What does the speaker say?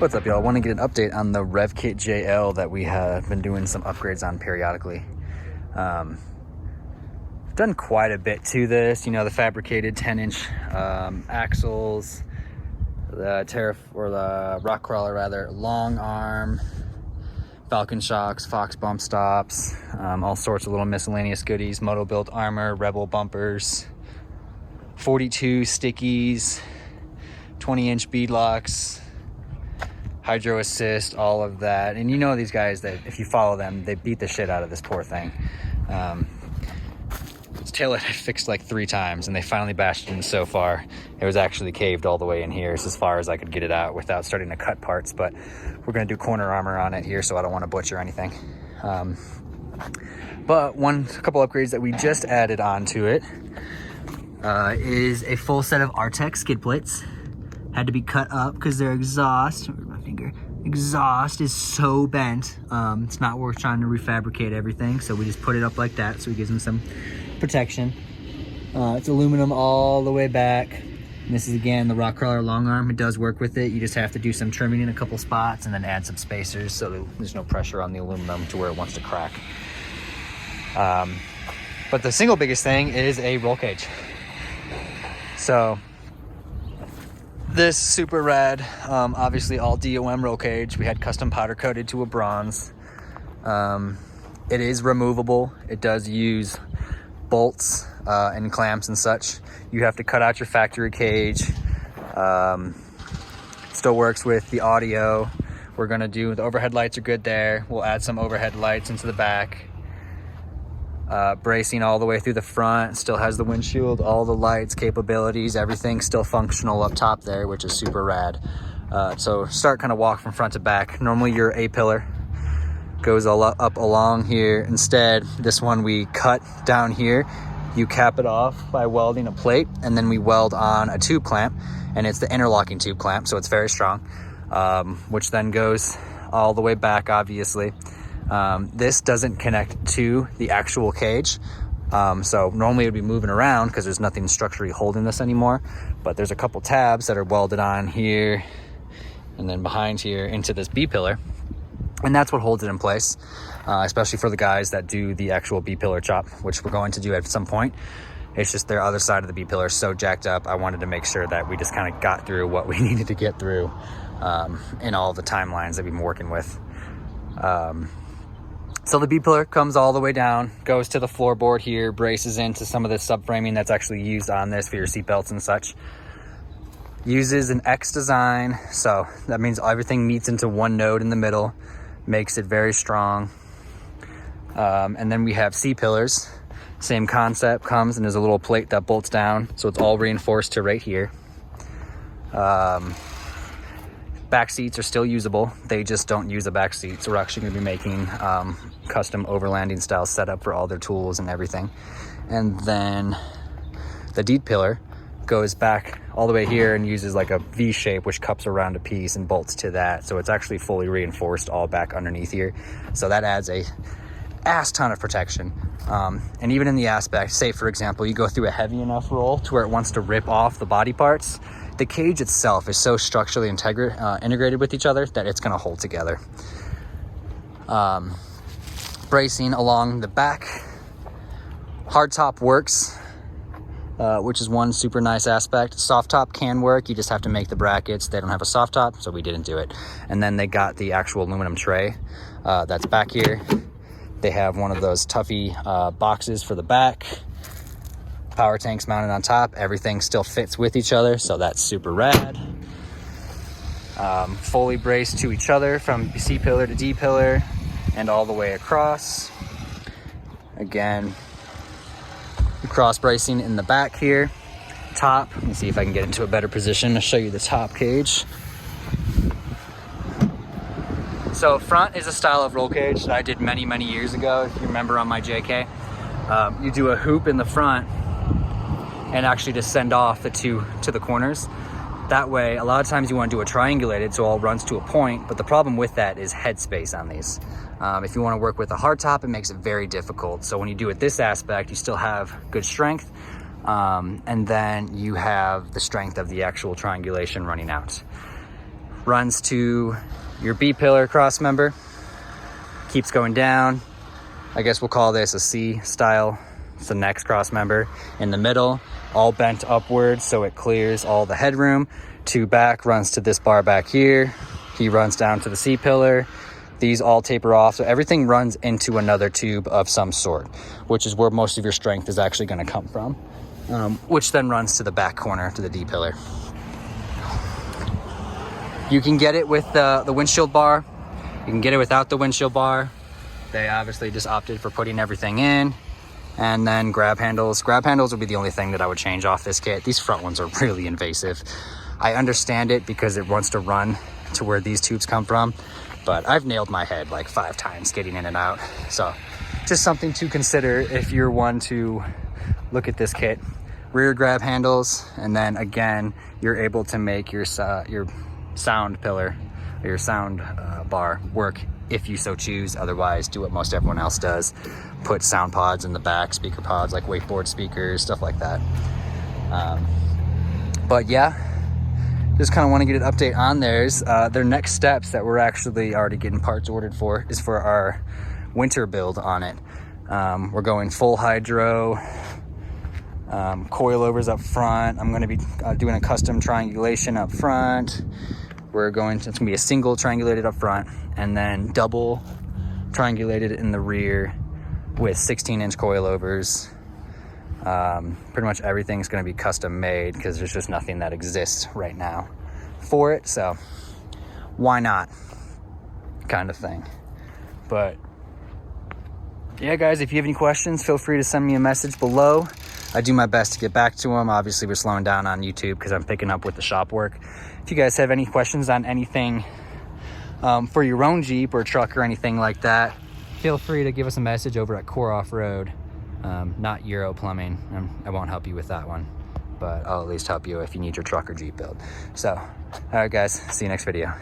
What's up, y'all? I want to get an update on the Revkit JL that we have been doing some upgrades on periodically. Done quite a bit to this, you know, the fabricated 10-inch axles, the rock crawler rather, long arm, Falcon shocks, Fox bump stops, all sorts of little miscellaneous goodies, moto built armor, Rebel bumpers, 42 stickies, 20-inch bead locks, hydro assist, all of that. And you know these guys that if you follow them, they beat the shit out of this poor thing. Its taillight I fixed like 3 times and they finally bashed it in so far. It was actually caved all the way in here. It's as far as I could get it out without starting to cut parts, but we're gonna do corner armor on it here, so I don't wanna butcher anything. But a couple upgrades that we just added onto it is a full set of Artec skid plates. Had to be cut up because their exhaust is so bent. It's not worth trying to refabricate everything, so we just put it up like that so it gives them some protection. It's aluminum all the way back. And this is again the rock crawler long arm. It does work with it. You just have to do some trimming in a couple spots and then add some spacers so there's no pressure on the aluminum to where it wants to crack. But the single biggest thing is a roll cage. So this super rad, obviously all DOM roll cage. We had custom powder coated to a bronze. It is removable. It does use bolts and clamps and such. You have to cut out your factory cage. Still works with the audio. We're gonna do, the overhead lights are good there. We'll add some overhead lights into the back. Bracing all the way through the front, still has the windshield, all the lights, capabilities, everything still functional up top there, which is super rad. So start kind of walk from front to back. Normally your A-pillar goes all up along here. Instead, this one we cut down here. You cap it off by welding a plate, and then we weld on a tube clamp, and it's the interlocking tube clamp, so it's very strong, which then goes all the way back, obviously. This doesn't connect to the actual cage. So normally it would be moving around because there's nothing structurally holding this anymore, but there's a couple tabs that are welded on here and then behind here into this B-pillar. And that's what holds it in place, especially for the guys that do the actual B-pillar chop, which we're going to do at some point. It's just their other side of the B-pillar is so jacked up. I wanted to make sure that we just kind of got through what we needed to get through in all the timelines that we've been working with. So the B-pillar comes all the way down, goes to the floorboard here, braces into some of the subframing that's actually used on this for your seatbelts and such. Uses an X design, so that means everything meets into one node in the middle, makes it very strong. And then we have C-pillars. Same concept, comes and there's a little plate that bolts down, so it's all reinforced to right here. Back seats are still usable. They just don't use a back seat. So we're actually going to be making custom overlanding style setup for all their tools and everything. And then the D pillar goes back all the way here and uses like a V shape, which cups around a piece and bolts to that. So it's actually fully reinforced all back underneath here. So that adds a ass ton of protection. And even in the aspect, say for example, you go through a heavy enough roll to where it wants to rip off the body parts, the cage itself is so structurally integrated with each other that it's going to hold together. Bracing along the back. Hardtop works, which is one super nice aspect. Soft top can work. You just have to make the brackets. They don't have a soft top, so we didn't do it. And then they got the actual aluminum tray that's back here. They have one of those Tuffy boxes for the back. Power tanks mounted on top. Everything still fits with each other, so that's super rad. Fully braced to each other from C pillar to D pillar and all the way across. Again, cross bracing in the back here. Top, let me see if I can get into a better position to show you the top cage. So front is a style of roll cage that I did many years ago. If you remember on my JK, you do a hoop in the front and actually just send off the two to the corners. That way, a lot of times you want to do a triangulated so it all runs to a point, but the problem with that is headspace on these. If you want to work with a hard top, it makes it very difficult. So when you do it this aspect, you still have good strength, and then you have the strength of the actual triangulation running out. runs to your B pillar cross member, keeps going down. I guess we'll call this a C style. It's the next cross member in the middle, all bent upwards so it clears all the headroom. To back runs to this bar back here. He runs down to the C pillar. These all taper off, so everything runs into another tube of some sort, which is where most of your strength is actually going to come from, which then runs to the back corner to the D pillar. You can get it with the windshield bar. You can get it without the windshield bar. They obviously just opted for putting everything in. And then grab handles. Grab handles would be the only thing that I would change off this kit. These front ones are really invasive. I understand it because it wants to run to where these tubes come from, but I've nailed my head like 5 times getting in and out. So just something to consider if you're one to look at this kit. Rear grab handles, and then again, you're able to make your sound pillar, or your sound bar work if you so choose. Otherwise, do what most everyone else does. Put sound pods in the back, speaker pods like wakeboard speakers, stuff like that. But yeah, just kind of want to get an update on theirs. Their next steps that we're actually already getting parts ordered for is for our winter build on it. We're going full hydro, coilovers up front. I'm going to be doing a custom triangulation up front. It's going to be a single triangulated up front and then double triangulated in the rear with 16-inch coilovers. Pretty much everything's going to be custom made because there's just nothing that exists right now for it, so why not, kind of thing. But yeah, guys, if you have any questions, feel free to send me a message below. I do my best to get back to them. Obviously, we're slowing down on YouTube because I'm picking up with the shop work. If you guys have any questions on anything for your own Jeep or truck or anything like that, feel free to give us a message over at Core Off-Road. Not Euro Plumbing. I won't help you with that one, but I'll at least help you if you need your truck or Jeep build. So, all right, guys, see you next video.